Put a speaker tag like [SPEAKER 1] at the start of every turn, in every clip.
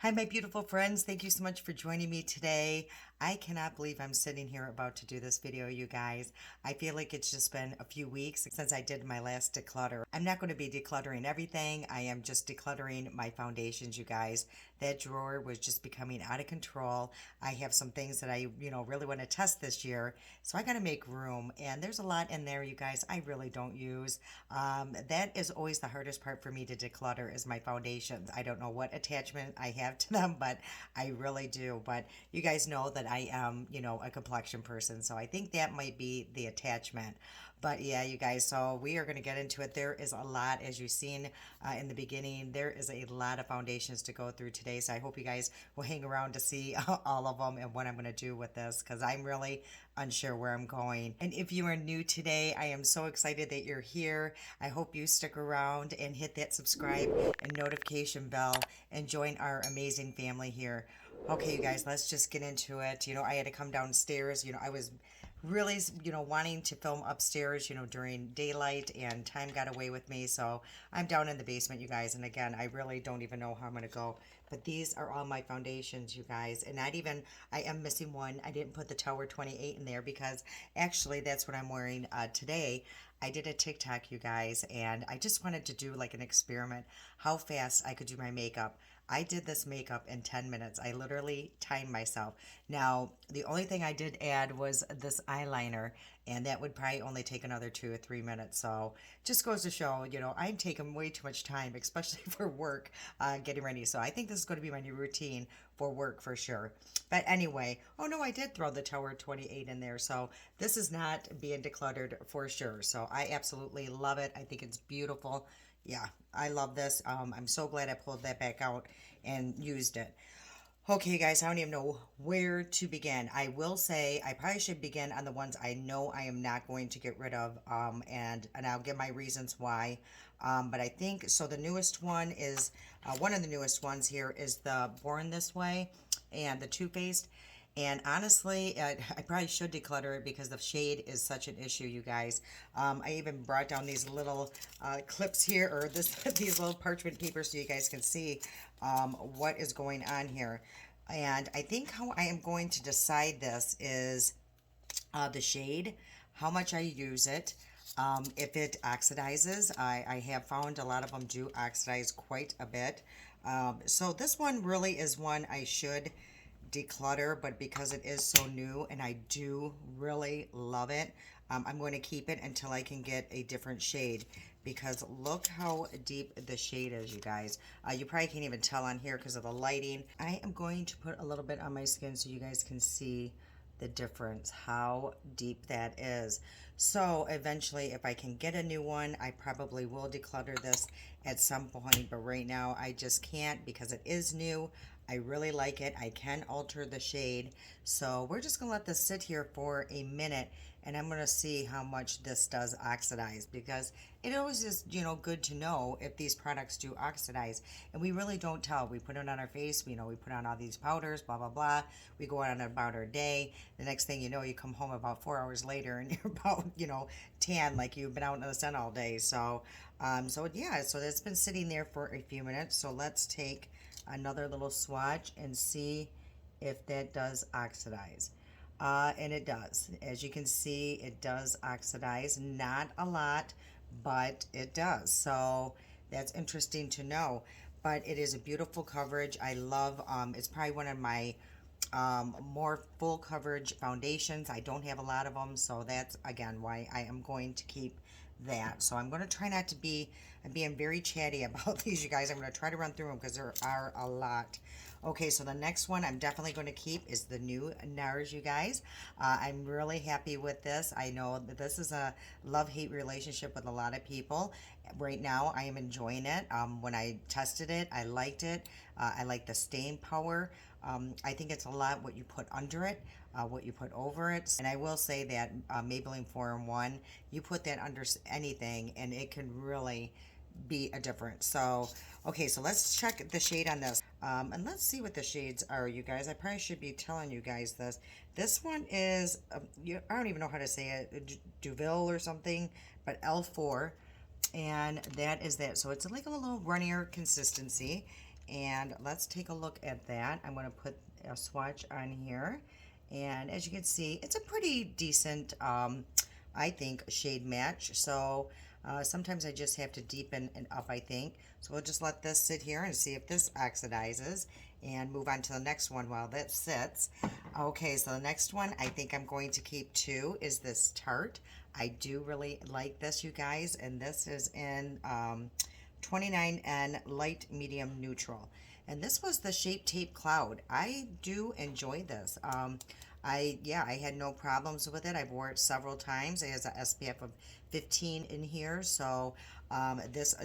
[SPEAKER 1] Hi, my beautiful friends. Thank you so much for joining me today. I cannot believe I'm sitting here about to do this video, you guys. I feel like it's just been a few weeks since I did my last declutter. I'm not going to be decluttering everything. I am just decluttering my foundations, you guys. That drawer was just becoming out of control. I have some things that I, really want to test this year. So I got to make room. And there's a lot in there, you guys, I really don't use. That is always the hardest part for me to declutter is my foundations. I don't know what attachment I have to them, but I really do. But you guys know that I am, a complexion person. So I think that might be the attachment. But yeah, you guys, so we are going to get into it. There is a lot, as you've seen in the beginning, there is a lot of foundations to go through today. So I hope you guys will hang around to see all of them and what I'm going to do with this because I'm really unsure where I'm going. And if you are new today, I am so excited that you're here. I hope you stick around and hit that subscribe and notification bell and join our amazing family here. Okay, you guys, let's just get into it. I had to come downstairs. I was really, wanting to film upstairs, during daylight, and time got away with me. So I'm down in the basement, you guys. And again, I really don't even know how I'm going to go. But these are all my foundations, you guys. And I am missing one. I didn't put the Tower 28 in there because actually that's what I'm wearing today. I did a TikTok, you guys, and I just wanted to do like an experiment, how fast I could do my makeup. I did this makeup in 10 minutes. I literally timed myself. Now, the only thing I did add was this eyeliner, and that would probably only take another 2 or 3 minutes. So just goes to show, I'm taking way too much time, especially for work, getting ready. So I think this is going to be my new routine for work for sure. But anyway, oh no, I did throw the Tower 28 in there. So this is not being decluttered for sure. So I absolutely love it. I think it's beautiful. Yeah, I love this. I'm so glad I pulled that back out and used it. Okay, guys, I don't even know where to begin. I will say I probably should begin on the ones I know I am not going to get rid of, and I'll give my reasons why. But I think, so the newest one is, one of the newest ones here is the Born This Way and the Too Faced. And honestly, I probably should declutter it because the shade is such an issue, you guys. I even brought down these little clips here, or these little parchment papers so you guys can see what is going on here. And I think how I am going to decide this is the shade, how much I use it, if it oxidizes. I have found a lot of them do oxidize quite a bit. So this one really is one I should declutter, but because it is so new and I do really love it, I'm going to keep it until I can get a different shade, because look how deep the shade is, you guys. You probably can't even tell on here because of the lighting. I am going to put a little bit on my skin so you guys can see the difference, how deep that is. So eventually, if I can get a new one, I probably will declutter this at some point, but right now I just can't because it is new. I really like it. I can alter the shade. So we're just going to let this sit here for a minute, and I'm going to see how much this does oxidize, because it always is, good to know if these products do oxidize. And we really don't tell. We put it on our face, we put on all these powders, blah, blah, blah. We go on about our day. The next thing you know, you come home about 4 hours later and you're about, tan, like you've been out in the sun all day. So, yeah, so it's been sitting there for a few minutes. So let's take another little swatch and see if that does oxidize. And it does. As you can see, it does oxidize. Not a lot, but it does. So that's interesting to know. But it is a beautiful coverage. I love, it's probably one of my more full coverage foundations. I don't have a lot of them, so that's again why I am going to keep that. So I'm going to try not to be, I'm being very chatty about these, you guys. I'm going to try to run through them because there are a lot. Okay, so the next one I'm definitely going to keep is the new Nars, you guys. I'm really happy with this. I know that this is a love-hate relationship with a lot of people. Right now, I am enjoying it. When I tested it, I liked it. I like the staying power. I think it's a lot what you put under it, what you put over it. And I will say that Maybelline 4-in-1, you put that under anything and it can really be a difference. So, okay, so let's check the shade on this. And let's see what the shades are, you guys. I probably should be telling you guys this. This one is, I don't even know how to say it, Duville or something, but L4. And that is that. So it's like a little runnier consistency. And let's take a look at that. I'm going to put a swatch on here. And as you can see, it's a pretty decent, I think, shade match. So sometimes I just have to deepen it up, I think. So we'll just let this sit here and see if this oxidizes and move on to the next one while that sits. Okay, so the next one I think I'm going to keep too is this Tarte. I do really like this, you guys, and this is in 29N Light Medium Neutral. And this was the Shape Tape Cloud. I do enjoy this. I had no problems with it. I've worn it several times. It has a SPF of 15 in here, so this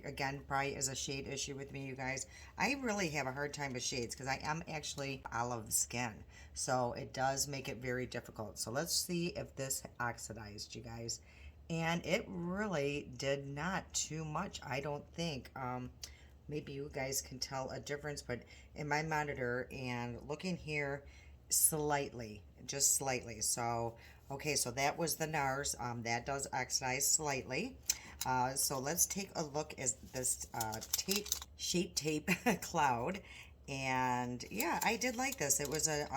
[SPEAKER 1] again probably is a shade issue with me, you guys. I really have a hard time with shades because I am actually olive skin, so it does make it very difficult. So let's see if this oxidized, you guys. And it really did not too much, I don't think. Maybe you guys can tell a difference, but in my monitor and looking here, slightly, just slightly. So okay, so that was the Nars. That does oxidize slightly. So let's take a look at this Shape Tape Cloud. And yeah, I did like this. It was a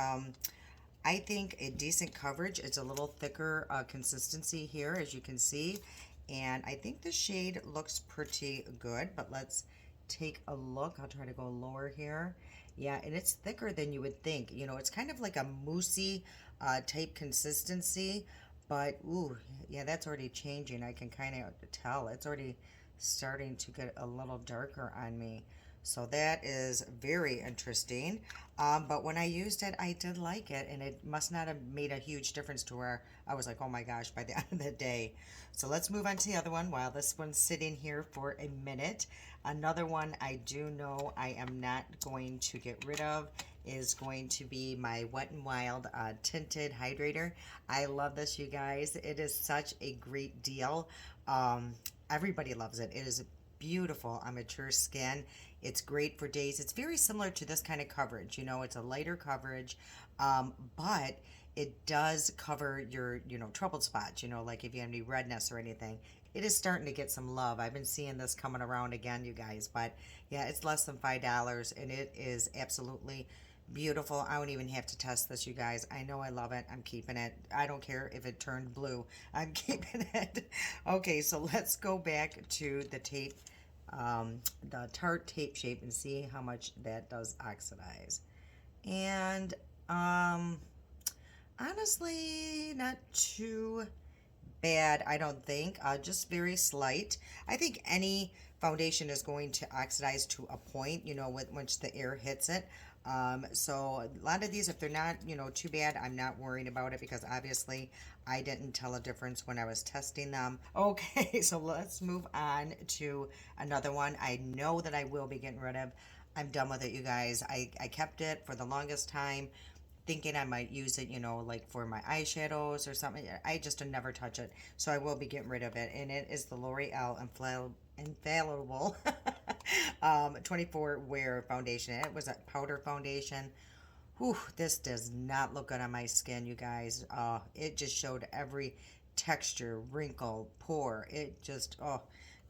[SPEAKER 1] I think a decent coverage. It's a little thicker consistency here, as you can see, and I think the shade looks pretty good. But let's take a look. I'll try to go lower here. Yeah, and it's thicker than you would think. You know, it's kind of like a moussey type consistency, but ooh, yeah, that's already changing. I can kind of tell it's already starting to get a little darker on me. So that is very interesting. But when I used it, I did like it, and it must not have made a huge difference to where I was like, oh my gosh, by the end of the day. So let's move on to the other one while this one's sitting here for a minute. Another one I do know I am not going to get rid of is going to be my Wet n Wild Tinted Hydrator. I love this, you guys. It is such a great deal. Everybody loves it. It is beautiful on mature skin. It's great for days. It's very similar to this kind of coverage. You know, it's a lighter coverage, but it does cover your, troubled spots, like if you have any redness or anything. It is starting to get some love. I've been seeing this coming around again, you guys, but yeah, it's less than $5 and it is absolutely beautiful. I don't even have to test this, you guys. I know I love it. I'm keeping it. I don't care if it turned blue. I'm keeping it. Okay, so let's go back to the tape, the Tarte tape shape, and see how much that does oxidize. And honestly, not too bad, I don't think. Just very slight. I think any foundation is going to oxidize to a point, once the air hits it. So a lot of these, if they're not, too bad, I'm not worrying about it because obviously I didn't tell a difference when I was testing them. Okay, so let's move on to another one I know that I will be getting rid of. I'm done with it, you guys. I kept it for the longest time, thinking I might use it, like for my eyeshadows or something. I just never touch it. So I will be getting rid of it. And it is the L'Oreal Infallible 24 Wear Foundation. It was a powder foundation. Whew, this does not look good on my skin, you guys. It just showed every texture, wrinkle, pore. It just,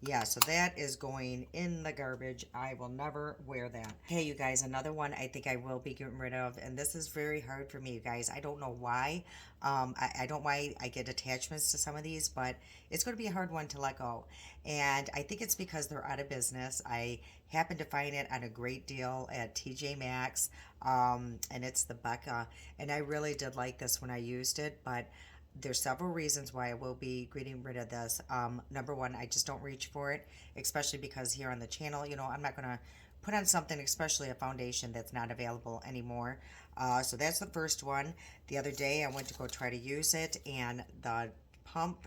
[SPEAKER 1] yeah, so that is going in the garbage. I will never wear that. Hey, you guys, another one I think I will be getting rid of, and this is very hard for me, you guys. I don't know why. I don't know why I get attachments to some of these, but it's going to be a hard one to let go. And I think it's because they're out of business. I happened to find it on a great deal at TJ Maxx, and it's the Becca. And I really did like this when I used it, but there's several reasons why I will be getting rid of this. Number one, I just don't reach for it, especially because here on the channel, I'm not going to put on something, especially a foundation that's not available anymore. So that's the first one. The other day I went to go try to use it, and the pump,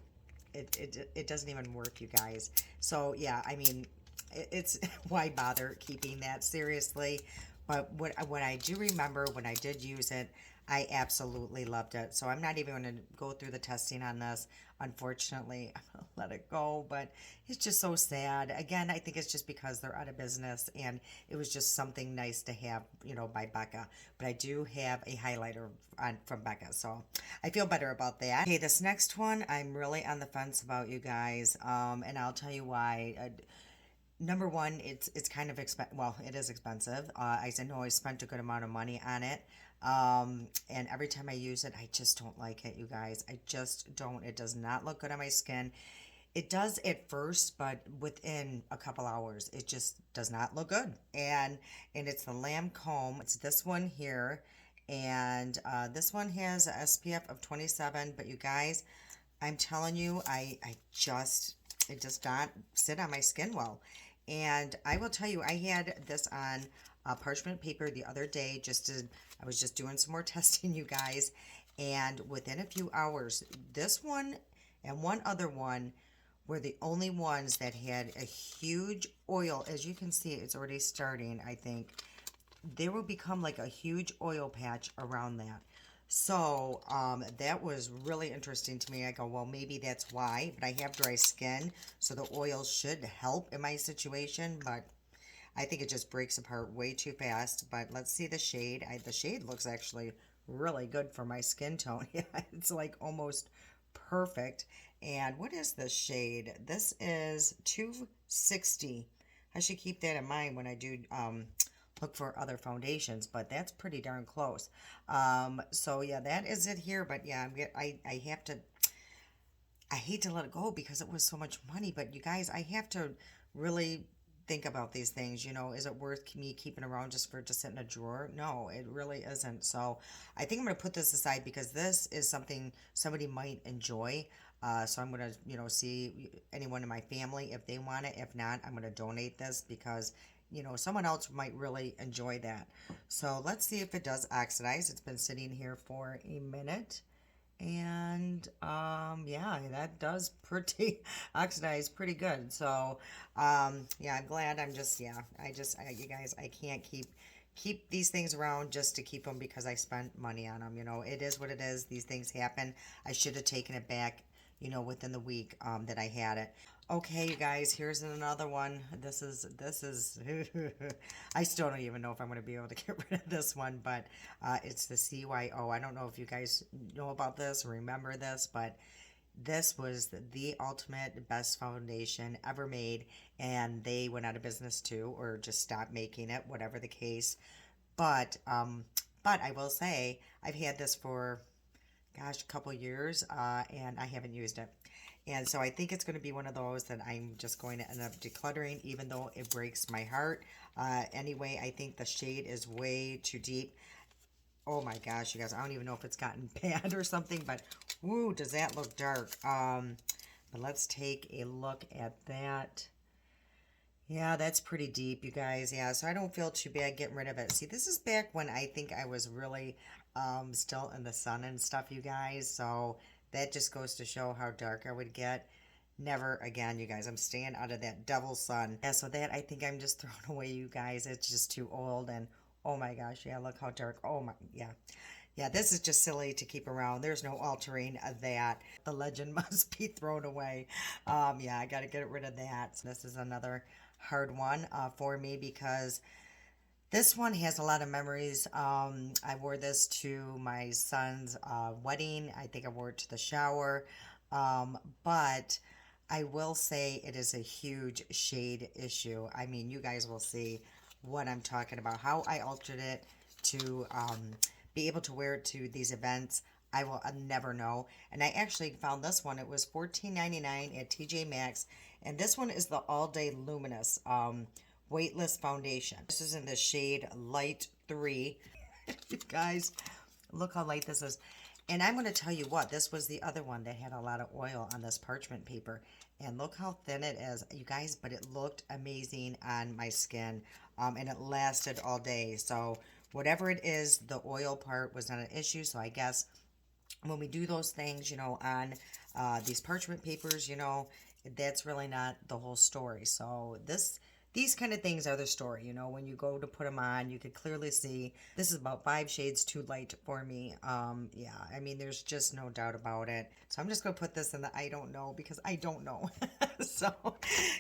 [SPEAKER 1] it doesn't even work, you guys. So yeah, I mean, it's why bother keeping that, seriously. But what I do remember when I did use it, I absolutely loved it. So I'm not even going to go through the testing on this. Unfortunately, I'm going to let it go, but it's just so sad. Again, I think it's just because they're out of business, and it was just something nice to have, by Becca. But I do have a highlighter from Becca, so I feel better about that. Okay, this next one, I'm really on the fence about, you guys, and I'll tell you why. number one, it's kind of well, it is expensive. I know I spent a good amount of money on it. And every time I use it, I just don't like it, you guys. I just don't. It does not look good on my skin. It does at first, but within a couple hours, it just does not look good. And it's the Lancome. It's this one here, and this one has a SPF of 27. But you guys, I'm telling you, it does not sit on my skin well. And I will tell you, I had this on parchment paper the other day. I was just doing some more testing, you guys. And within a few hours, this one and one other one were the only ones that had a huge oil. As you can see, it's already starting, I think. There will become like a huge oil patch around that. So that was really interesting to me. I go, well, maybe that's why, but I have dry skin, so the oil should help in my situation, but I think it just breaks apart way too fast. But let's see the shade. The shade looks actually really good for my skin tone. It's like almost perfect. And what is this shade? This is 260. I should keep that in mind when I do look for other foundations, but that's pretty darn close. So yeah, that is it here. But yeah, I have to, I hate to let it go because it was so much money, but you guys, I have to really think about these things. Is it worth me keeping around just for it to sit in a drawer? No, it really isn't. So I think I'm going to put this aside because this is something somebody might enjoy. So I'm going to, see anyone in my family if they want it. If not, I'm going to donate this because, someone else might really enjoy that. So let's see if it does oxidize. It's been sitting here for a minute. And yeah, that does pretty oxidize pretty good. So yeah, I'm glad. You guys, I can't keep these things around just to keep them because I spent money on them. It is what it is. These things happen. I should have taken it back, within the week that I had it. Okay, you guys, here's another one. This is I still don't even know if I'm going to be able to get rid of this one, but it's the CYO. I don't know if you guys know about this or remember this, but this was the ultimate best foundation ever made, and they went out of business too, or just stopped making it, whatever the case. But I will say I've had this for, gosh, a couple years, and I haven't used it. And so I think it's going to be one of those that I'm just going to end up decluttering, even though it breaks my heart. Anyway, I think the shade is way too deep. Oh my gosh, you guys, I don't even know if it's gotten bad or something, but woo, does that look dark. But let's take a look at that. Yeah, that's pretty deep, you guys. Yeah, so I don't feel too bad getting rid of it. See, this is back when I think I was really still in the sun and stuff, you guys. So that just goes to show how dark I would get. Never again, you guys. I'm staying out of that devil sun. Yeah, so that I think I'm just throwing away, you guys. It's just too old. And oh my gosh, yeah, look how dark. Oh my, yeah. Yeah, this is just silly to keep around. There's no altering of that. The legend must be thrown away. Yeah, I got to get rid of that. So this is another hard one for me because this one has a lot of memories. I wore this to my son's wedding. I think I wore it to the shower. But I will say it is a huge shade issue. I mean, you guys will see what I'm talking about. How I altered it to be able to wear it to these events, I'll never know. And I actually found this one. It was $14.99 at TJ Maxx. And this one is the All Day Luminous Weightless Foundation. This is in the shade Light 3. You guys, look how light this is. And I'm going to tell you what, this was the other one that had a lot of oil on this parchment paper. And look how thin it is, you guys, but it looked amazing on my skin. And it lasted all day. So whatever it is, the oil part was not an issue. So I guess when we do those things, on these parchment papers, that's really not the whole story. So these kind of things are the story. When you go to put them on, you could clearly see this is about 5 shades too light for me. Yeah, I mean, there's just no doubt about it. So I'm just going to put this in the I don't know because I don't know. So,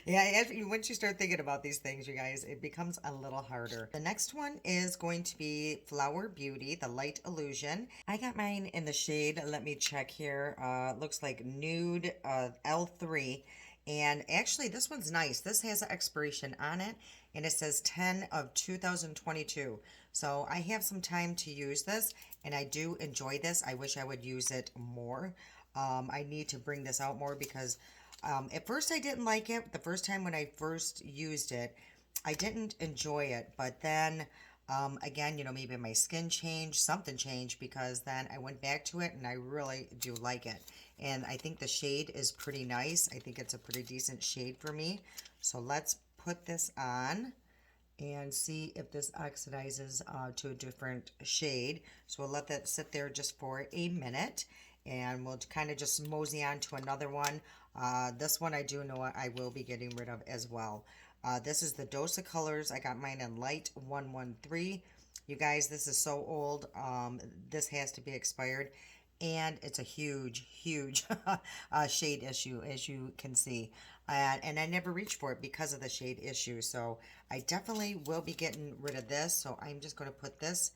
[SPEAKER 1] yeah, once you start thinking about these things, you guys, it becomes a little harder. The next one is going to be Flower Beauty, the Light Illusion. I got mine in the shade, let me check here, looks like Nude L3. And actually, this one's nice. This has an expiration on it, and it says 10 of 2022. So I have some time to use this, and I do enjoy this. I wish I would use it more. I need to bring this out more because at first I didn't like it. The first time when I first used it, I didn't enjoy it. But then again, maybe my skin changed, something changed, because then I went back to it and I really do like it. And I think the shade is pretty nice. I think it's a pretty decent shade for me. So let's put this on and see if this oxidizes to a different shade. So we'll let that sit there just for a minute, and we'll kind of just mosey on to another one. This one I do know I will be getting rid of as well. This is the Dose of Colors. I got mine in Light 113. You guys, this is so old. This has to be expired. And it's a huge, huge shade issue, as you can see. And I never reached for it because of the shade issue. So I definitely will be getting rid of this. So I'm just going to put this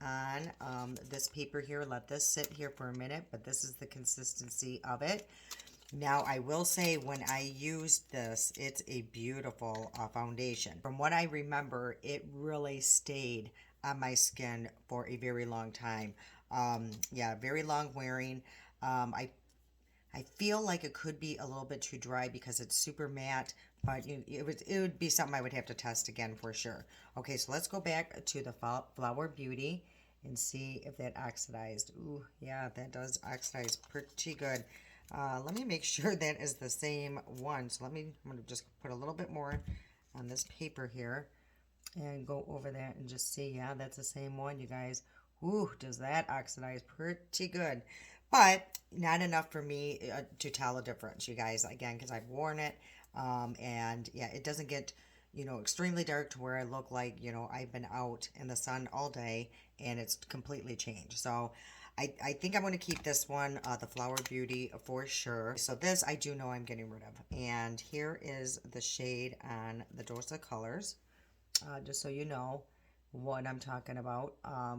[SPEAKER 1] on this paper here. Let this sit here for a minute. But this is the consistency of it. Now, I will say when I used this, it's a beautiful foundation. From what I remember, it really stayed on my skin for a very long time. Yeah, very long wearing. I feel like it could be a little bit too dry because it's super matte, but it would be something I would have to test again for sure. Okay, so let's go back to the Flower Beauty and see if that oxidized. Ooh, yeah, that does oxidize pretty good. Let me make sure that is the same one. So I'm going to just put a little bit more on this paper here and go over that and just see. Yeah, that's the same one, you guys. Ooh, does that oxidize pretty good. But not enough for me to tell a difference, you guys, again, because I've worn it. And yeah, it doesn't get, extremely dark to where I look like, I've been out in the sun all day and it's completely changed. So I think I'm going to keep this one, the Flower Beauty, for sure. So this I do know I'm getting rid of. And here is the shade on the Dose of Colors, just so you know what I'm talking about.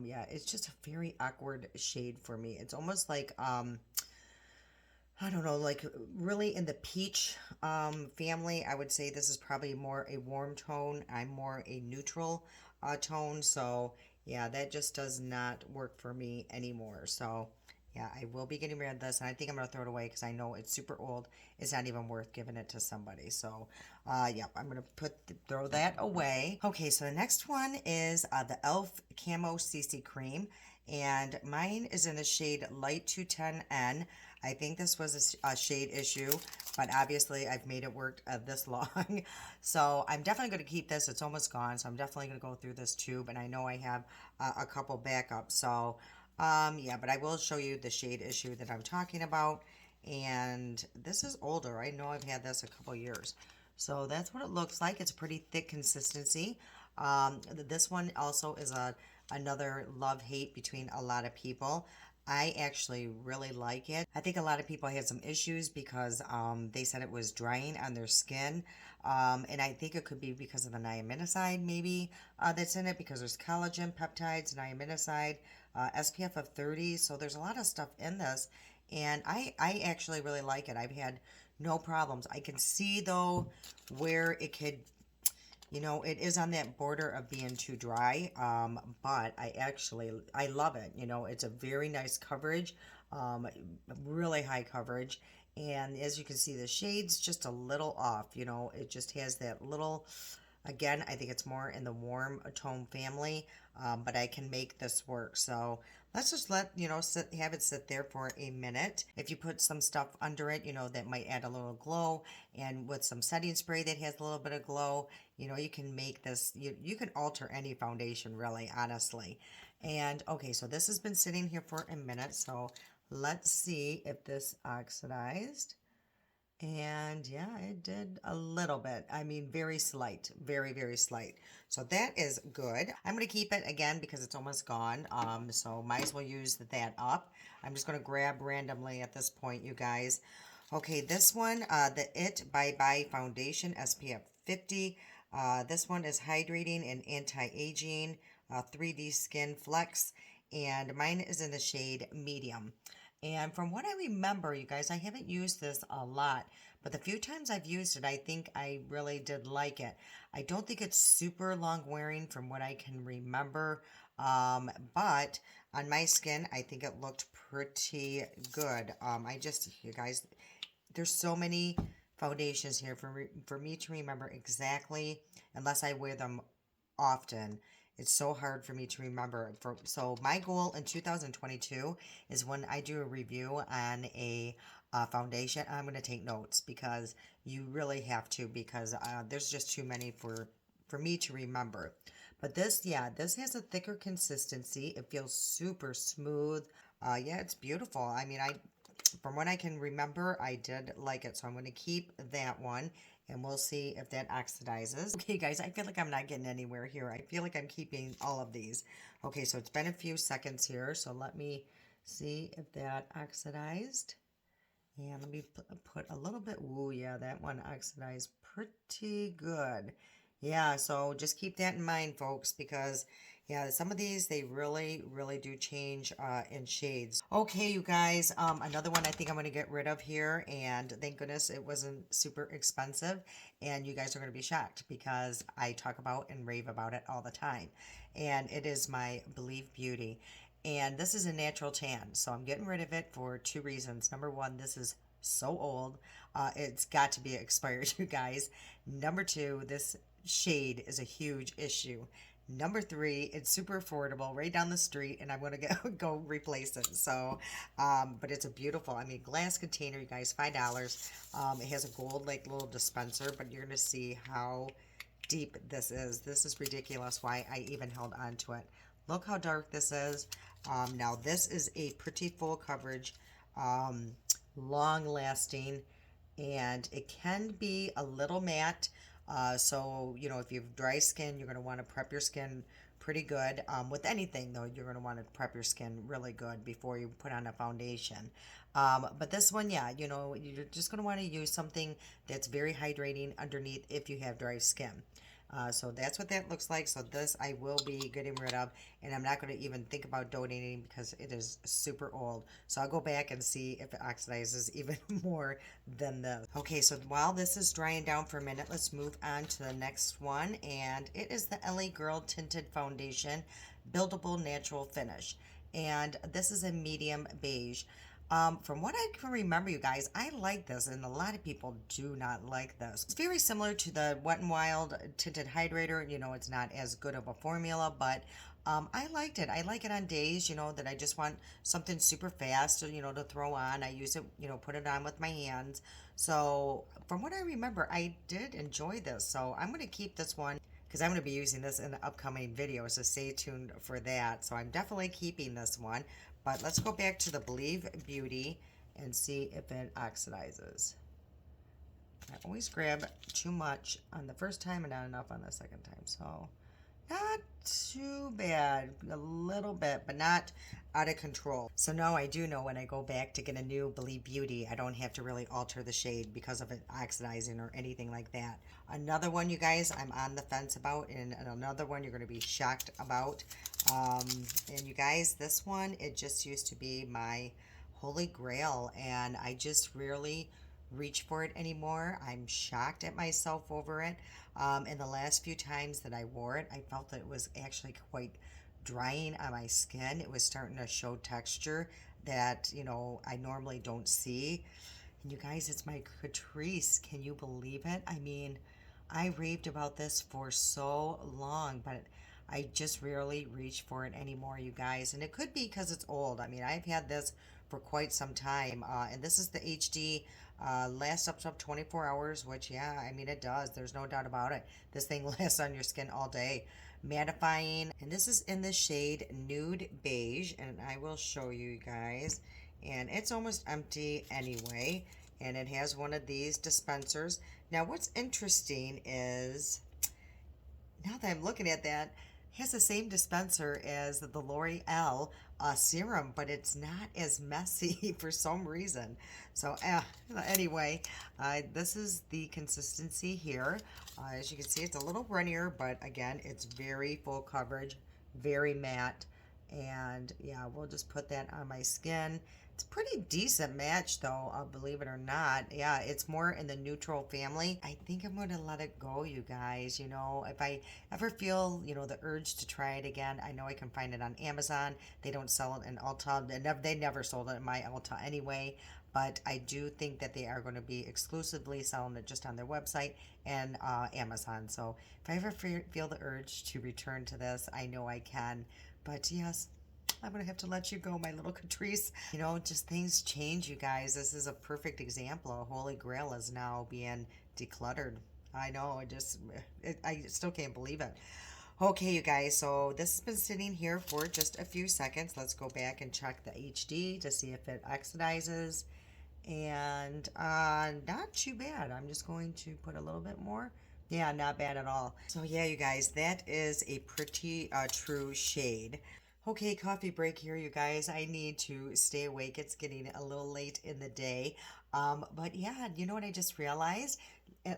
[SPEAKER 1] Yeah, it's just a very awkward shade for me. It's almost like, I don't know, like really in the peach family. I would say this is probably more a warm tone. I'm more a neutral tone. So yeah, that just does not work for me anymore. So yeah, I will be getting rid of this, and I think I'm going to throw it away because I know it's super old. It's not even worth giving it to somebody. So yeah, I'm going to throw that away. Okay, so the next one is the e.l.f. Camo Cc Cream, and mine is in the shade Light 210N. I think this was a shade issue, but obviously I've made it work this long. So I'm definitely going to keep this. It's almost gone, so I'm definitely going to go through this tube, and I know I have a couple backups. So yeah, but I will show you the shade issue that I'm talking about. And this is older. I know I've had this a couple years. So that's what it looks like. It's pretty thick consistency. This one also is another love-hate between a lot of people. I actually really like it. I think a lot of people had some issues because they said it was drying on their skin. And I think it could be because of the niaminoside maybe that's in it, because there's collagen, peptides, niaminoside, SPF of 30. So there's a lot of stuff in this. And I actually really like it. I've had no problems. I can see though where it could, it is on that border of being too dry, but I love it. It's a very nice coverage, really high coverage. And as you can see, the shade's just a little off, it just has that little, again, I think it's more in the warm tone family, but I can make this work. So let's just let, have it sit there for a minute. If you put some stuff under it, that might add a little glow, and with some setting spray that has a little bit of glow, you can make this, you can alter any foundation really, honestly. And okay, so this has been sitting here for a minute, so let's see if this oxidized. And yeah, it did a little bit. I mean, very slight, very, very slight. So that is good. I'm going to keep it again because it's almost gone. So might as well use that up. I'm just going to grab randomly at this point, you guys. Okay, this one, the Bye Bye Foundation SPF 50. This one is hydrating and anti-aging, 3D Skin Flex, and mine is in the shade medium. And from what I remember, you guys, I haven't used this a lot, but the few times I've used it, I think I really did like it. I don't think it's super long wearing from what I can remember, but on my skin, I think it looked pretty good. You guys, there's so many foundations here for me to remember exactly, unless I wear them often. It's so hard for me to remember. So my goal in 2022 is when I do a review on a foundation, I'm going to take notes because you really have to, because there's just too many for me to remember. But this, yeah, this has a thicker consistency. It feels super smooth. Yeah, it's beautiful. I mean, from what I can remember, I did like it. So I'm going to keep that one and we'll see if that oxidizes. Okay, guys, I feel like I'm not getting anywhere here. I feel like I'm keeping all of these. Okay, so it's been a few seconds here. So let me see if that oxidized. And let me put a little bit. Ooh, yeah, that one oxidized pretty good. Yeah, so just keep that in mind, folks, because yeah, some of these, they really, really do change in shades. Okay, you guys, another one I think I'm going to get rid of here, and thank goodness it wasn't super expensive, and you guys are going to be shocked because I talk about and rave about it all the time, and it is my Believe Beauty. And this is a natural tan, so I'm getting rid of it for two reasons. Number one, this is so old. It's got to be expired, you guys. Number two, this shade is a huge issue. Number three, it's super affordable right down the street, and I'm going to go replace it. So, but it's a beautiful, I mean, glass container, you guys, $5. It has a gold, like, little dispenser, but you're going to see how deep this is. This is ridiculous why I even held on to it. Look how dark this is. Now, this is a pretty full coverage, long lasting, and it can be a little matte. So, you know, if you have dry skin, you're going to want to prep your skin pretty good. With anything, though, you're going to want to prep your skin really good before you put on a foundation. But this one, yeah, you know, you're just going to want to use something that's very hydrating underneath if you have dry skin. So that's what that looks like. So this I will be getting rid of, and I'm not going to even think about donating because it is super old. So I'll go back and see if it oxidizes even more than this. Okay, so while this is drying down for a minute, let's move on to the next one, and it is the LA Girl Tinted Foundation Buildable Natural Finish. And this is a medium beige. From what I can remember, you guys, I like this, and a lot of people do not like this. It's very similar to the Wet n Wild Tinted Hydrator. You know, it's not as good of a formula, but I liked it. I like it on days, you know, that I just want something super fast, you know, to throw on. I use it, you know, put it on with my hands. So from what I remember, I did enjoy this. So I'm going to keep this one because I'm going to be using this in the upcoming video, so stay tuned for that. So I'm definitely keeping this one. But let's go back to the Believe Beauty and see if it oxidizes. I always grab too much on the first time and not enough on the second time. So not too bad, a little bit, but not out of control. So now I do know when I go back to get a new Believe Beauty, I don't have to really alter the shade because of it oxidizing or anything like that. Another one, you guys, I'm on the fence about, and another one you're going to be shocked about. And you guys, this one, it just used to be my holy grail, and I just rarely reach for it anymore. I'm shocked at myself over it. And the last few times that I wore it, I felt that it was actually quite drying on my skin. It was starting to show texture that, you know, I normally don't see. And you guys, it's my Catrice. Can you believe it? I mean, I raved about this for so long, but I just rarely reach for it anymore, you guys. And it could be because it's old. I mean, I've had this for quite some time. And this is the HD, lasts up to 24 hours, which, yeah, I mean, it does. There's no doubt about it. This thing lasts on your skin all day. Mattifying. And this is in the shade Nude Beige. And I will show you guys. And it's almost empty anyway. And it has one of these dispensers. Now, what's interesting is, now that I'm looking at that, it has the same dispenser as the L'Oreal serum, but it's not as messy for some reason. So anyway, this is the consistency here. As you can see, it's a little runnier, but again, it's very full coverage, very matte, And yeah, we'll just put that on my skin. It's a pretty decent match though, believe it or not. Yeah, it's more in the neutral family. I think I'm going to let it go, you guys. You know, if I ever feel, the urge to try it again, I know I can find it on Amazon. They don't sell it in Ulta. They never sold it in my Ulta anyway. But I do think that they are going to be exclusively selling it just on their website and Amazon. So if I ever feel the urge to return to this, I know I can. But yes, I'm going to have to let you go, my little Catrice. Just things change, you guys. This is a perfect example. A Holy Grail is now being decluttered. I know, I still can't believe it. Okay, you guys, so this has been sitting here for just a few seconds. Let's go back and check the HD to see if it oxidizes. And not too bad. I'm just going to put a little bit more. Yeah, not bad at all. So yeah, you guys, that is a pretty true shade. Okay, coffee break here, you guys. I need to stay awake. It's getting a little late in the day. But yeah, you know what I just realized?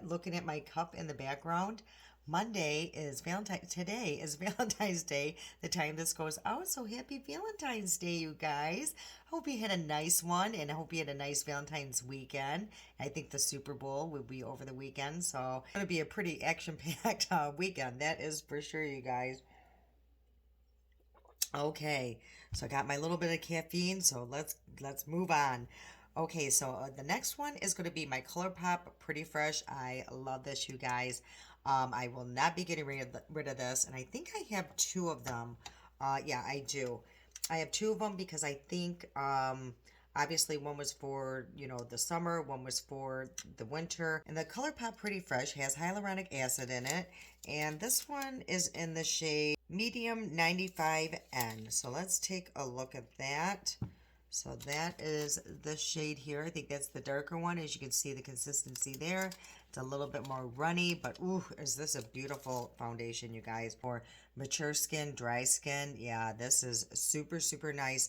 [SPEAKER 1] Looking at my cup in the background, today is Valentine's Day, the time this goes out. So happy Valentine's Day, you guys. Hope you had a nice one, and I hope you had a nice Valentine's weekend. I think the Super Bowl will be over the weekend, so it's going to be a pretty action-packed weekend. That is for sure, you guys. Okay, so I got my little bit of caffeine, so let's move on. Okay, so the next one is going to be my ColourPop Pretty Fresh. I love this, you guys. I will not be getting rid of this, and I think I have two of them. Yeah, I do. I have two of them because I think obviously one was for, the summer, one was for the winter. And the ColourPop Pretty Fresh has hyaluronic acid in it, and this one is in the shade Medium 95N. So let's take a look at that. So that is the shade here. I think that's the darker one. As you can see, the consistency there. It's a little bit more runny, but ooh, is this a beautiful foundation, you guys, for mature skin, dry skin. Yeah, this is super, super nice.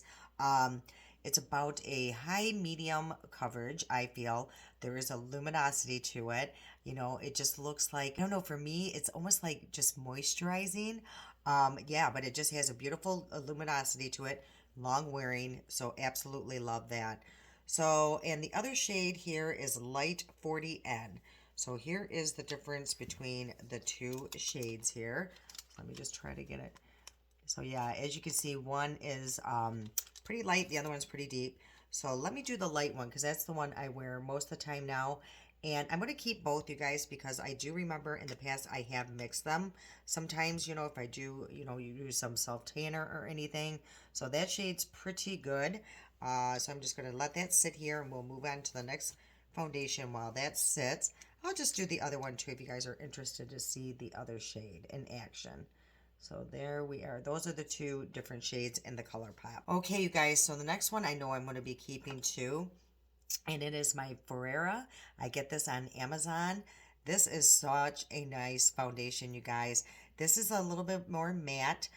[SPEAKER 1] It's about a high medium coverage, I feel. There is a luminosity to it. It just looks like, I don't know, for me, it's almost like just moisturizing. Yeah, but it just has a beautiful luminosity to it, long wearing, so absolutely love that. So, and the other shade here is Light 40N. So here is the difference between the two shades here. Let me just try to get it. So yeah, as you can see, one is pretty light, the other one's pretty deep. So let me do the light one because that's the one I wear most of the time now. And I'm going to keep both, you guys, because I do remember in the past I have mixed them. Sometimes, if I do, you use some self-tanner or anything. So that shade's pretty good. So I'm just going to let that sit here and we'll move on to the next foundation while that sits. I'll just do the other one too if you guys are interested to see the other shade in action. So there we are. Those are the two different shades in the ColourPop. Okay, you guys, so the next one I know I'm going to be keeping too, and it is my Ferrera. I get this on Amazon. This is such a nice foundation, you guys. This is a little bit more matte.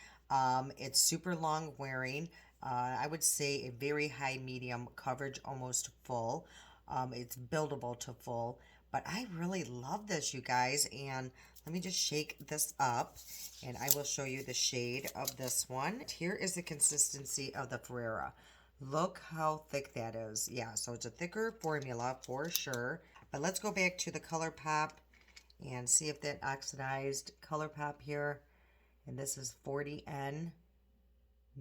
[SPEAKER 1] It's super long wearing. I would say a very high medium coverage, almost full. It's buildable to full. But I really love this, you guys. And let me just shake this up and I will show you the shade of this one. Here is the consistency of the Ferrera. Look how thick that is. Yeah, so it's a thicker formula for sure. But let's go back to the ColourPop and see if that oxidized. ColourPop here. And this is 40N.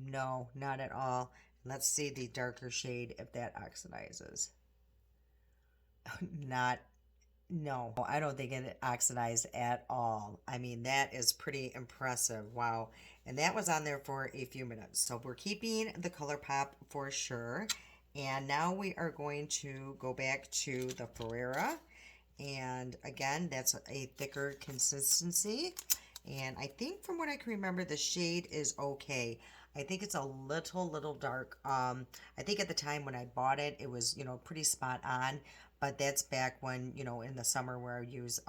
[SPEAKER 1] No, not at all. Let's see the darker shade if that oxidizes. Not No, I don't think it oxidized at all. I mean, that is pretty impressive. Wow. And that was on there for a few minutes. So we're keeping the ColourPop for sure. And now we are going to go back to the Ferrera. And again, that's a thicker consistency. And I think from what I can remember, the shade is okay. I think it's a little dark. I think at the time when I bought it, it was, pretty spot on. But that's back when, in the summer where I use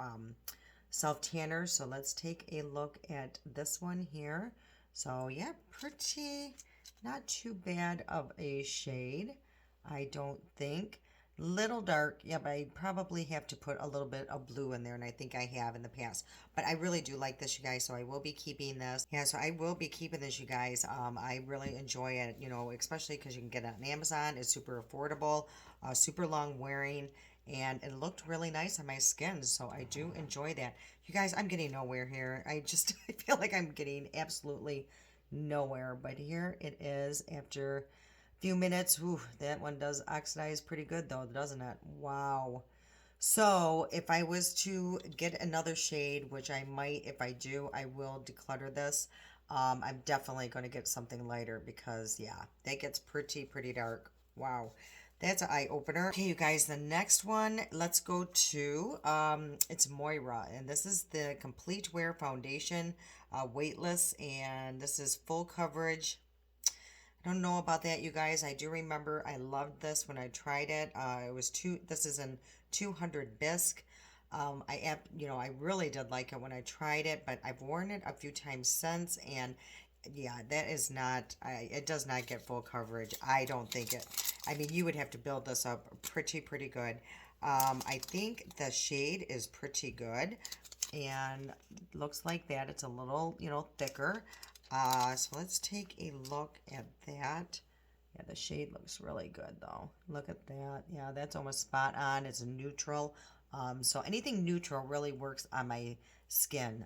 [SPEAKER 1] self-tanner. So let's take a look at this one here. So yeah, pretty, not too bad of a shade, I don't think. Little dark. Yeah, but I probably have to put a little bit of blue in there, and I think I have in the past. But I really do like this, you guys, so I will be keeping this. Yeah, so I will be keeping this, you guys. I really enjoy it, you know, especially because you can get it on Amazon. It's super affordable, super long wearing, and it looked really nice on my skin, so I do enjoy that. You guys, I'm getting nowhere here. I feel like I'm getting absolutely nowhere, but here it is after few minutes. Ooh, that one does oxidize pretty good though, doesn't it? Wow. So if I was to get another shade, which I might, if I do, I will declutter this. I'm definitely going to get something lighter because yeah, that gets pretty dark. Wow. That's an eye opener. Okay, you guys, the next one, let's go to, it's Moira, and this is the Complete Wear Foundation, weightless, and this is full coverage. I don't know about that, you guys. I do remember I loved this when I tried it. This is in 200 bisque. I really did like it when I tried it, but I've worn it a few times since, and yeah, that is not, it does not get full coverage. I don't think it, I mean, you would have to build this up pretty good. I think the shade is pretty good, and looks like that. It's a little, thicker. So let's take a look at that. Yeah, the shade looks really good though. Look at that. Yeah, that's almost spot on. It's a neutral. So anything neutral really works on my skin.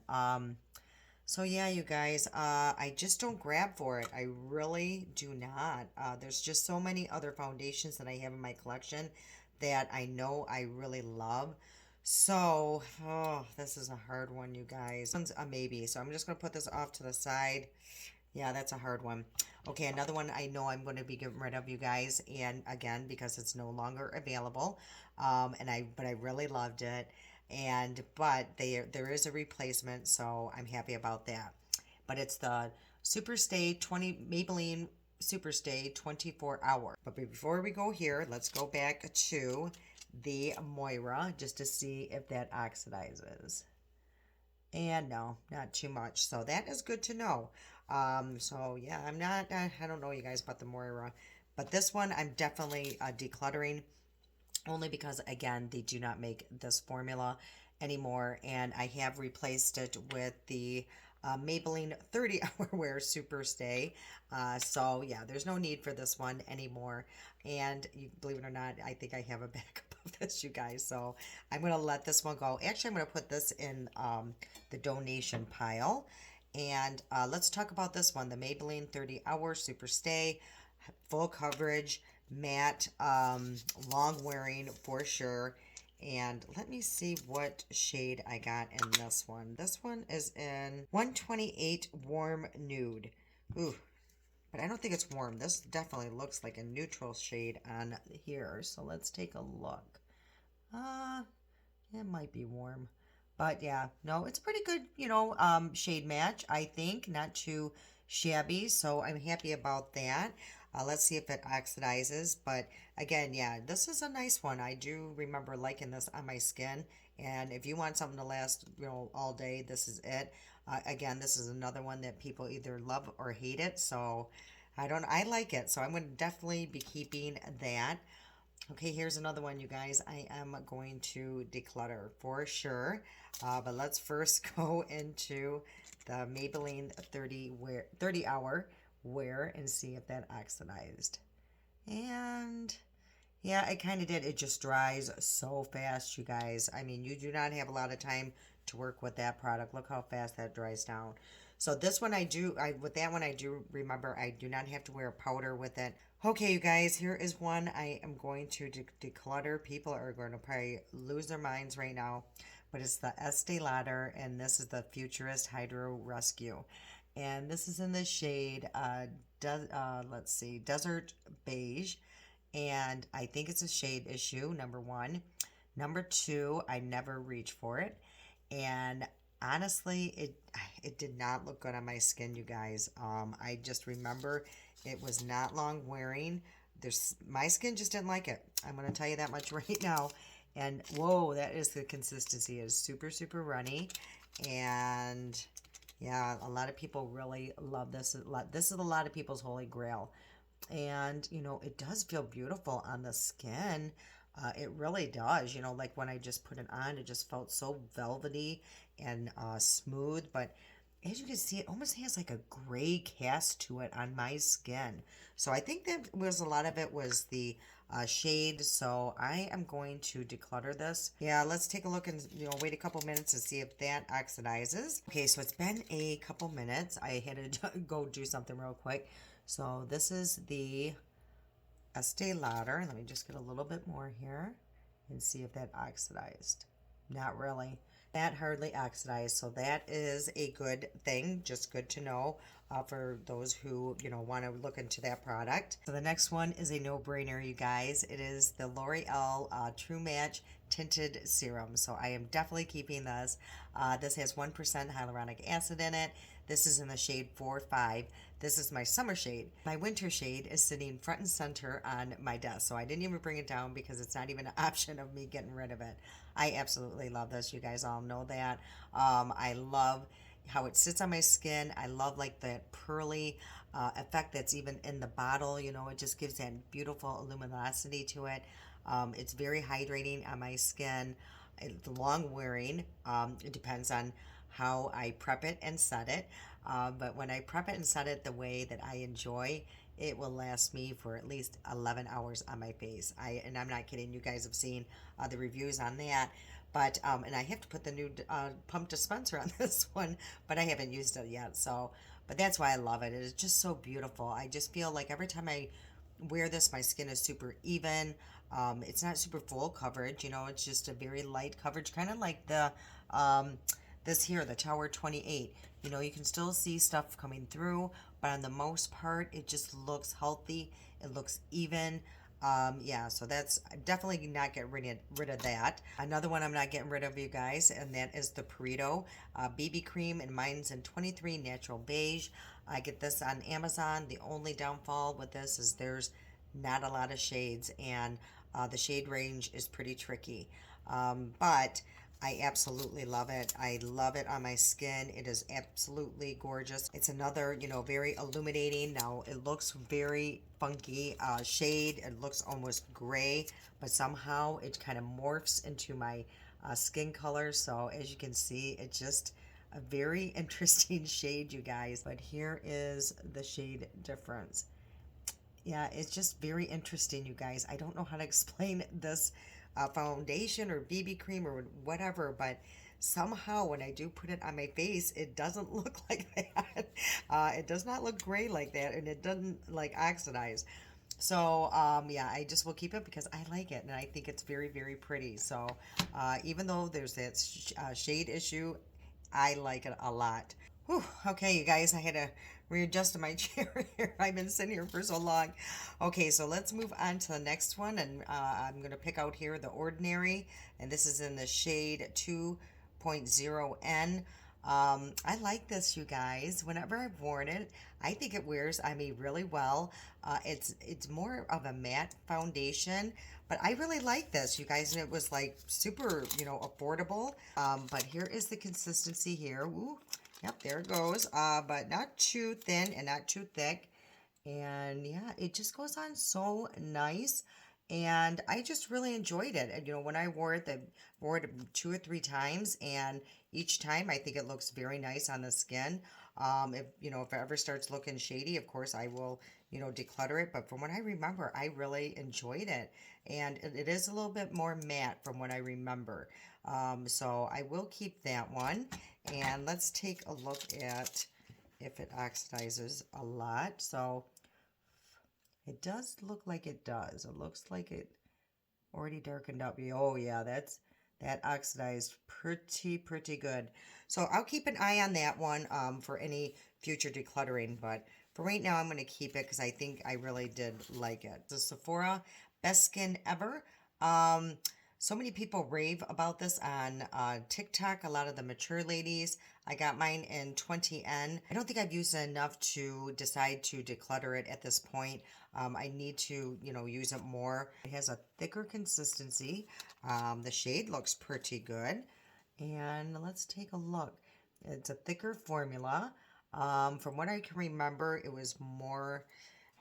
[SPEAKER 1] So yeah, you guys, I just don't grab for it. I really do not. There's just so many other foundations that I have in my collection that I know I really love. So, oh, this is a hard one, you guys. This one's a maybe, so I'm just going to put this off to the side. Yeah, that's a hard one. Okay, another one I know I'm going to be getting rid of, you guys, and again, because it's no longer available, but I really loved it, but there is a replacement, so I'm happy about that. But it's the Superstay 20 Maybelline Superstay 24 hour. But before we go here, let's go back to the Moira just to see if that oxidizes. And no, not too much. So that is good to know. So yeah, I don't know you guys about the Moira, but this one I'm definitely decluttering only because again, they do not make this formula anymore. And I have replaced it with the Maybelline 30 Hour Wear Super Stay. So yeah, there's no need for this one anymore. And you believe it or not, I think I have a backup of this, you guys. So I'm going to let this one go. Actually, I'm going to put this in the donation pile. And let's talk about this one, the Maybelline 30 Hour Super Stay, full coverage, matte, long wearing for sure. And let me see what shade I got in this one. This one is in 128 Warm Nude. Ooh, but I don't think it's warm. This definitely looks like a neutral shade on here. So let's take a look. It might be warm. But yeah, no, it's pretty good, shade match, I think. Not too shabby, so I'm happy about that. Let's see if it oxidizes. But again, yeah, this is a nice one. I do remember liking this on my skin. And if you want something to last, all day, this is it. Again, this is another one that people either love or hate it. So I like it. So I'm going to definitely be keeping that. Okay, here's another one, you guys. I am going to declutter for sure. But let's first go into the Maybelline 30 Hour Wear and see if that oxidized. And yeah, it kind of did. It just dries so fast, you guys. I mean, you do not have a lot of time to work with that product. Look how fast that dries down. So this one with that one I do remember I do not have to wear powder with it. Okay, you guys, here is one I am going to declutter. People are going to probably lose their minds right now, but it's the Estee Lauder, and this is the Futurist Hydro Rescue. And this is in the shade, let's see, Desert Beige, and I think it's a shade issue, number one. Number two, I never reach for it, and honestly, it did not look good on my skin, you guys. I just remember it was not long wearing. My skin just didn't like it. I'm going to tell you that much right now. And whoa, that is the consistency. It is super runny. And yeah, a lot of people really love this. This is a lot of people's holy grail. And, it does feel beautiful on the skin. It really does. You know, like when I just put it on, it just felt so velvety and smooth. But as you can see, it almost has like a gray cast to it on my skin. So I think that was a lot of it was the shade. So I am going to declutter this. Yeah, let's take a look and wait a couple minutes to see if that oxidizes. Okay, so it's been a couple minutes. I had to go do something real quick. So this is the Estee Lauder. Let me just get a little bit more here and see if that oxidized. Not really. That hardly oxidized, so that is a good thing. Just good to know for those who want to look into that product. So the next one is a no-brainer, you guys. It is the L'Oreal True Match Tinted Serum. So I am definitely keeping this. This has 1% hyaluronic acid in it. This is in the shade 4-5. This is my summer shade. My winter shade is sitting front and center on my desk, so I didn't even bring it down because it's not even an option of me getting rid of it. I absolutely love this. You guys all know that. I love how it sits on my skin. I love like that pearly effect that's even in the bottle. You know, it just gives that beautiful luminosity to it. It's very hydrating on my skin. It's long wearing. It depends on how I prep it and set it. But when I prep it and set it the way that I enjoy, it will last me for at least 11 hours on my face. And I'm not kidding. You guys have seen the reviews on that. But and I have to put the new pump dispenser on this one, but I haven't used it yet. So, but that's why I love it. It is just so beautiful. I just feel like every time I wear this, my skin is super even. It's not super full coverage. You know, it's just a very light coverage, kind of like the this here, the Tower 28. You know, you can still see stuff coming through, but on the most part, it just looks healthy. It looks even. Yeah, so that's definitely not getting rid of that. Another one I'm not getting rid of, you guys, and that is the Perito BB cream, and mine's in 23 natural beige. I get this on Amazon. The only downfall with this is there's not a lot of shades, and the shade range is pretty tricky. But I absolutely love it. I love it on my skin. It is absolutely gorgeous. It's another, very illuminating. Now, it looks very funky shade. It looks almost gray, but somehow it kind of morphs into my skin color. So as you can see, it's just a very interesting shade, you guys. But here is the shade difference. Yeah, it's just very interesting, you guys. I don't know how to explain this foundation or BB cream or whatever, but somehow when I do put it on my face, it doesn't look like that. It does not look gray like that, and it doesn't like oxidize. So yeah, I just will keep it because I like it, and I think it's very, very pretty. So even though there's that shade issue, I like it a lot. Whew, okay, you guys, I had to readjust my chair here. I've been sitting here for so long. Okay, so let's move on to the next one, and I'm going to pick out here the Ordinary, and this is in the shade 2.0N. I like this, you guys. Whenever I've worn it, I think it wears on me really well. It's more of a matte foundation, but I really like this, you guys, and it was like super, affordable. But here is the consistency here. Ooh, yep, there it goes. But not too thin and not too thick. And yeah, it just goes on so nice. And I just really enjoyed it. And, when I wore it, I wore it 2 or 3 times, and each time I think it looks very nice on the skin. If it ever starts looking shady, of course I will, declutter it. But from what I remember, I really enjoyed it, and it is a little bit more matte from what I remember. So I will keep that one, and let's take a look at if it oxidizes a lot. So it does look like it does. It looks like it already darkened up. Oh yeah, that oxidized pretty good. So I'll keep an eye on that one for any future decluttering. But for right now, I'm going to keep it because I think I really did like it. The Sephora Best Skin Ever. So many people rave about this on TikTok, a lot of the mature ladies. I got mine in 20N. I don't think I've used it enough to decide to declutter it at this point. I need to, use it more. It has a thicker consistency. The shade looks pretty good. And let's take a look. It's a thicker formula. From what I can remember, it was more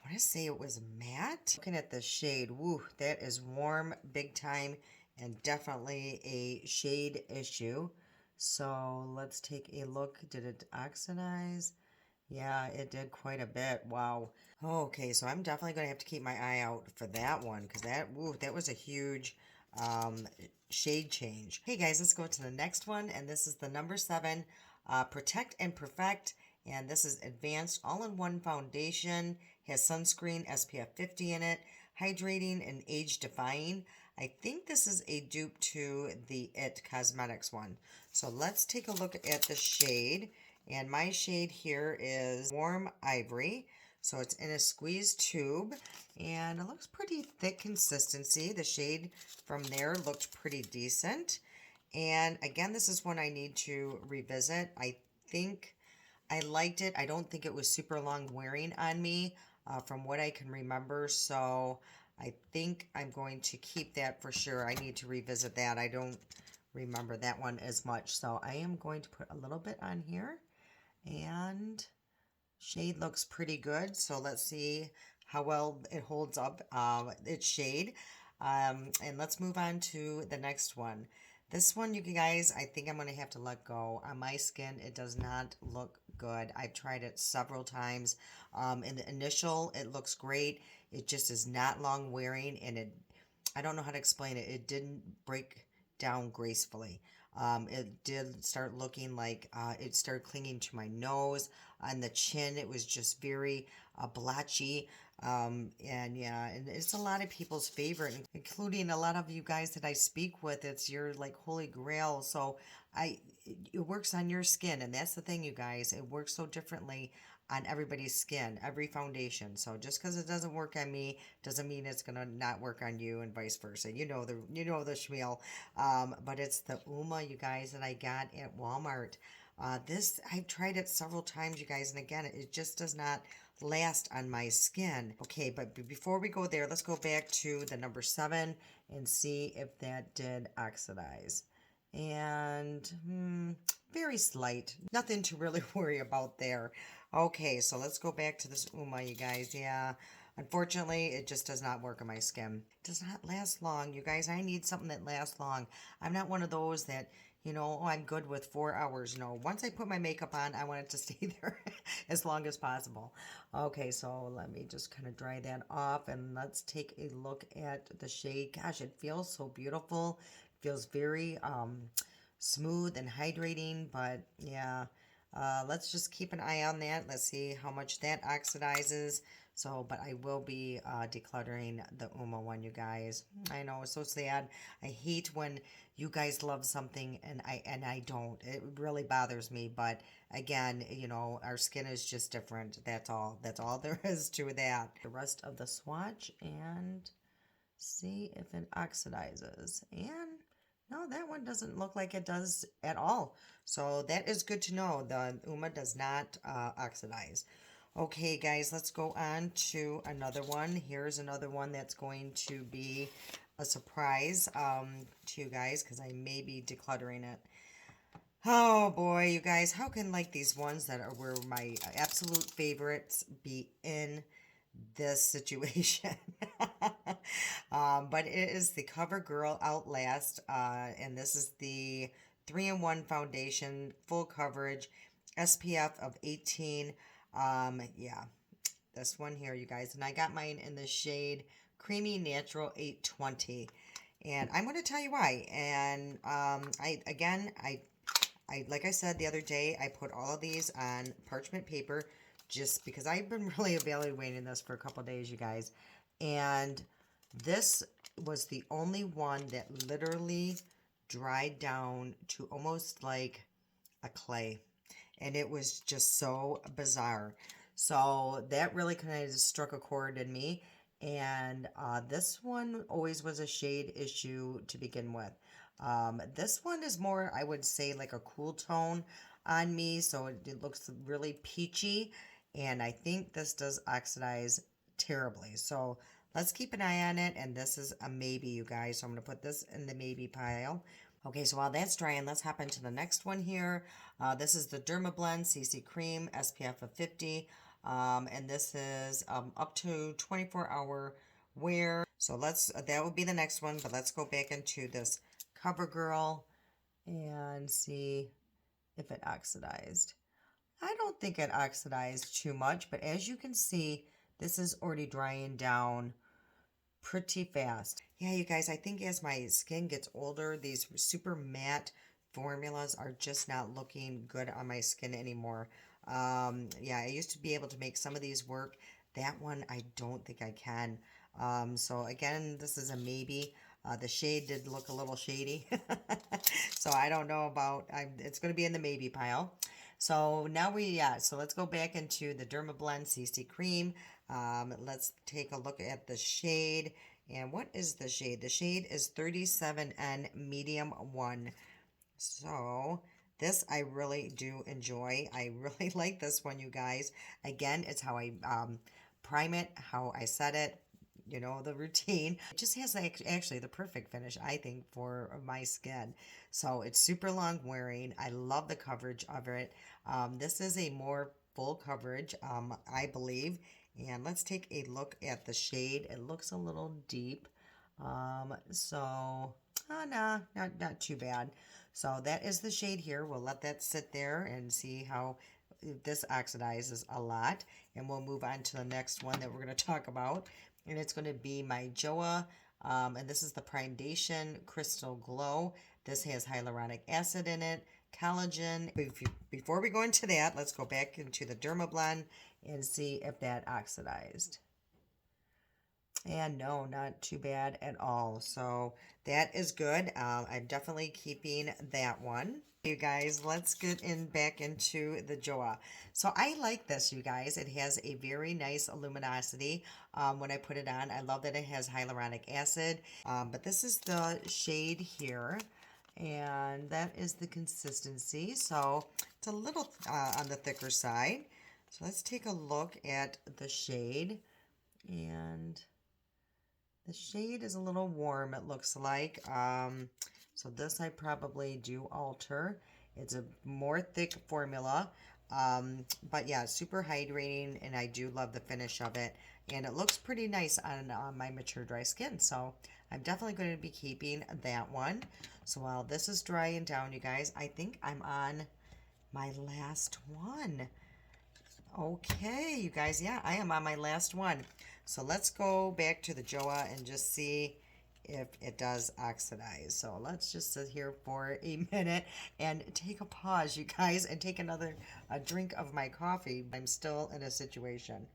[SPEAKER 1] want to say it was matte. Looking at the shade, woo, that is warm big time and definitely a shade issue. So let's take a look. Did it oxidize? Yeah, it did quite a bit. Wow. Okay, so I'm definitely going to have to keep my eye out for that one because that was a huge shade change. Hey guys, let's go to the next one, and this is the number 7, Protect and Perfect, and this is Advanced All-in-One Foundation. Has sunscreen SPF 50 in it, hydrating and age-defying. I think this is a dupe to the It Cosmetics one. So let's take a look at the shade. And my shade here is Warm Ivory. So it's in a squeeze tube. And it looks pretty thick consistency. The shade from there looked pretty decent. And again, this is one I need to revisit. I think I liked it. I don't think it was super long wearing on me from what I can remember. So I think I'm going to keep that for sure. I need to revisit that. I don't remember that one as much. So I am going to put a little bit on here. And shade looks pretty good. So let's see how well it holds up its shade. And let's move on to the next one. This one, you guys, I think I'm going to have to let go. On my skin, it does not look good. I've tried it several times. In the initial, it looks great. It just is not long wearing, and I don't know how to explain it. It didn't break down gracefully. It did start looking like it started clinging to my nose. On the chin, it was just very blotchy. And yeah, and it's a lot of people's favorite, including a lot of you guys that I speak with. It's your like holy grail. So it works on your skin, and that's the thing, you guys. It works so differently on everybody's skin, every foundation. So just because it doesn't work on me doesn't mean it's gonna not work on you, and vice versa. You know the spiel. But it's the Uma, you guys, that I got at Walmart. This I've tried it several times, you guys, and again, it just does not last on my skin. Okay, but before we go there, let's go back to the number 7 and see if that did oxidize. And very slight, nothing to really worry about there. Okay, so let's go back to this Uma, you guys. Yeah, unfortunately, it just does not work on my skin. It does not last long, you guys. I need something that lasts long. I'm not one of those that, I'm good with 4 hours. No, once I put my makeup on, I want it to stay there as long as possible. Okay, so let me just kind of dry that off, and let's take a look at the shade. Gosh, it feels so beautiful. It feels very smooth and hydrating, but yeah, let's just keep an eye on that. Let's see how much that oxidizes. So, but I will be decluttering the Uma one, you guys. I know, it's so sad. I hate when you guys love something and I don't. It really bothers me. But again, our skin is just different. That's all. That's all there is to that. The rest of the swatch and see if it oxidizes. And no, that one doesn't look like it does at all. So that is good to know. The Uma does not oxidize. Okay, guys, let's go on to another one. Here's another one that's going to be a surprise to you guys because I may be decluttering it. Oh boy, you guys, how can like these ones that were my absolute favorites be in this situation? But it is the CoverGirl Outlast, and this is the 3-in-1 foundation, full coverage, SPF of 18. Yeah, this one here, you guys, and I got mine in the shade Creamy Natural 820, and I'm going to tell you why. And I like I said the other day, I put all of these on parchment paper just because I've been really evaluating this for a couple days, you guys, and this was the only one that literally dried down to almost like a clay. And it was just so bizarre. So that really kind of struck a chord in me. And this one always was a shade issue to begin with. This one is more, I would say, like a cool tone on me. So it looks really peachy. And I think this does oxidize terribly. So let's keep an eye on it. And this is a maybe, you guys. So I'm going to put this in the maybe pile. Okay, so while that's drying, let's hop into the next one here. This is the Dermablend Cc Cream SPF of 50. And this is up to 24-hour wear. So that would be the next one, but let's go back into this CoverGirl and see if it oxidized. I don't think it oxidized too much, but as you can see, this is already drying down pretty fast. Yeah, you guys, I think as my skin gets older, these super matte formulas are just not looking good on my skin anymore. Yeah, I used to be able to make some of these work. That one, I don't think I can. So again, this is a maybe. The shade did look a little shady. So I don't know about, it's going to be in the maybe pile. So now so let's go back into the Dermablend Cc Cream. Let's take a look at the shade. And what is the shade? The shade is 37N Medium 1. So this I really do enjoy. I really like this one, you guys. Again, it's how I prime it, how I set it. You know, the routine. It just has actually the perfect finish, I think, for my skin. So it's super long wearing. I love the coverage of it. This is a more full coverage, I believe. And let's take a look at the shade. It looks a little deep. Nah, not too bad. So that is the shade here. We'll let that sit there and see how this oxidizes a lot. And we'll move on to the next one that we're going to talk about. And it's going to be my Joa, and this is the Primation Crystal Glow. This has hyaluronic acid in it, collagen. Before we go into that, let's go back into the Dermablend and see if that oxidized. And no, not too bad at all. So that is good. I'm definitely keeping that one. You guys, let's get back into the Joa. So I like this, you guys. It has a very nice luminosity when I put it on. I love that it has hyaluronic acid. But this is the shade here. And that is the consistency. So it's a little on the thicker side. So let's take a look at the shade. And the shade is a little warm, it looks like. So this I probably do alter. It's a more thick formula. But yeah, super hydrating, and I do love the finish of it. And it looks pretty nice on my mature dry skin. So I'm definitely going to be keeping that one. So while this is drying down, you guys, I think I'm on my last one. Okay, you guys, yeah, I am on my last one. So let's go back to the Joa and just see if it does oxidize. So let's just sit here for a minute and take a pause, you guys, and take a drink of my coffee. I'm still in a situation.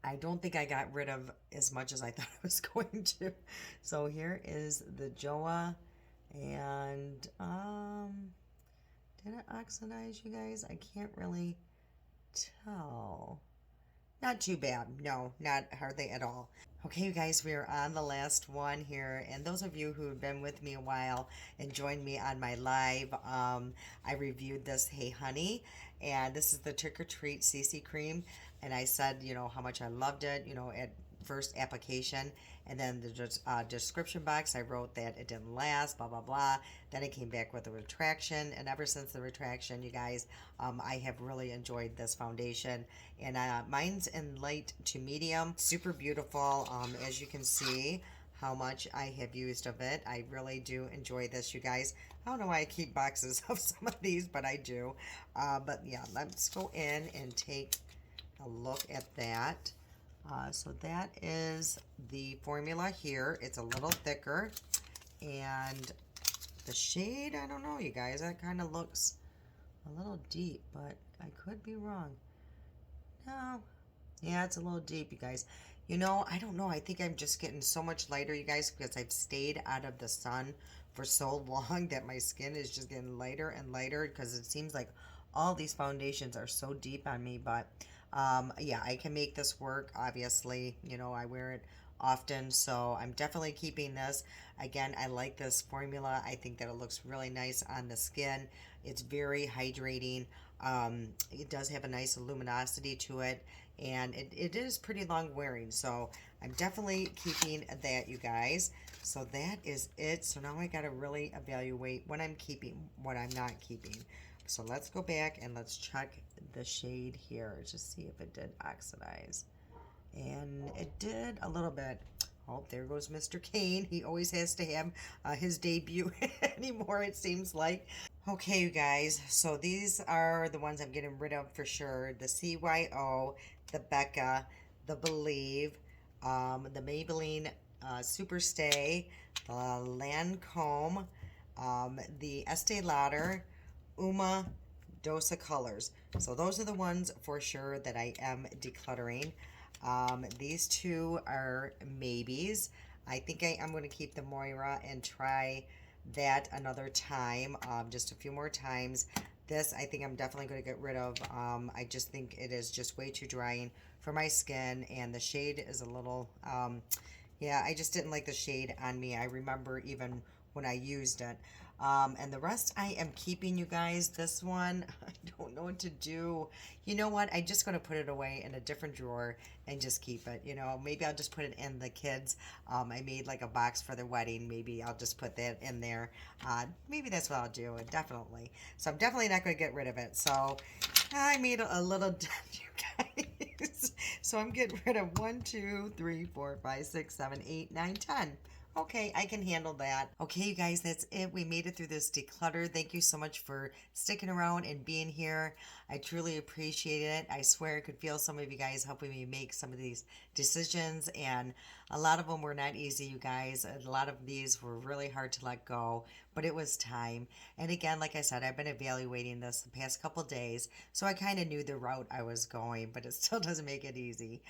[SPEAKER 1] I don't think I got rid of as much as I thought I was going to. So here is the Joa, and did it oxidize, you guys? I can't really tell. Not too bad. No, not hardly at all. Okay, you guys, we are on the last one here. And those of you who have been with me a while and joined me on my live, I reviewed this Hey Honey. And this is the Trick or Treat CC Cream. And I said, you know, how much I loved it, you know, at first application. And then the description box, I wrote that it didn't last, blah, blah, blah. Then it came back with a retraction. And ever since the retraction, you guys, I have really enjoyed this foundation. And mine's in light to medium. Super beautiful, as you can see how much I have used of it. I really do enjoy this, you guys. I don't know why I keep boxes of some of these, but I do. But yeah, let's go in and take a look at that. So that is the formula here. It's a little thicker, and the shade, I don't know, you guys, that kind of looks a little deep, but I could be wrong. No, yeah, it's a little deep, you guys. You know, I don't know, I think I'm just getting so much lighter, you guys, because I've stayed out of the sun for so long that my skin is just getting lighter and lighter, because it seems like all these foundations are so deep on me. But yeah, I can make this work. Obviously, you know, I wear it often, so I'm definitely keeping this. Again, I like this formula. I think that it looks really nice on the skin. It's very hydrating. It does have a nice luminosity to it, and it is pretty long wearing, so I'm definitely keeping that, you guys. So that is it. So now I got to really evaluate what I'm keeping, what I'm not keeping. So let's go back and let's check the shade here. Just see if it did oxidize. And it did a little bit. Oh, there goes Mr. Kane. He always has to have his debut anymore, it seems like. Okay, you guys. So these are the ones I'm getting rid of for sure. The CYO, the Becca, the Believe, the Maybelline Superstay, the Lancome, the Estee Lauder, Uma Dosa Colors. So those are the ones for sure that I am decluttering. These two are maybes. I think I'm going to keep the Moira and try that another time, just a few more times. This I think I'm definitely going to get rid of. I just think it is just way too drying for my skin, and the shade is a little, yeah, I just didn't like the shade on me. I remember even when I used it. And the rest I am keeping, you guys. This one, I don't know what to do. You know what? I'm just going to put it away in a different drawer and just keep it. You know, maybe I'll just put it in the kids. I made like a box for their wedding. Maybe I'll just put that in there. Maybe that's what I'll do, definitely. So I'm definitely not going to get rid of it. So I made a little dent, you guys. So I'm getting rid of 1, 2, 3, 4, 5, 6, 7, 8, 9, 10. Okay, I can handle that. Okay, you guys, that's it. We made it through this declutter. Thank you so much for sticking around and being here. I truly appreciate it. I swear I could feel some of you guys helping me make some of these decisions, and a lot of them were not easy, you guys. A lot of these were really hard to let go, but it was time. And again, like I said, I've been evaluating this the past couple days, so I kind of knew the route I was going, but it still doesn't make it easy.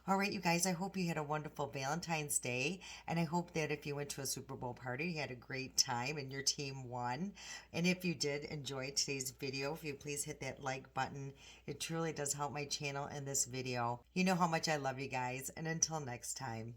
[SPEAKER 1] All right, you guys, I hope you had a wonderful Valentine's Day, and I hope that if you went to a Super Bowl party, you had a great time and your team won. And if you did enjoy today's video, if you please hit that like button. It truly does help my channel and this video. You know how much I love you guys, and until next time.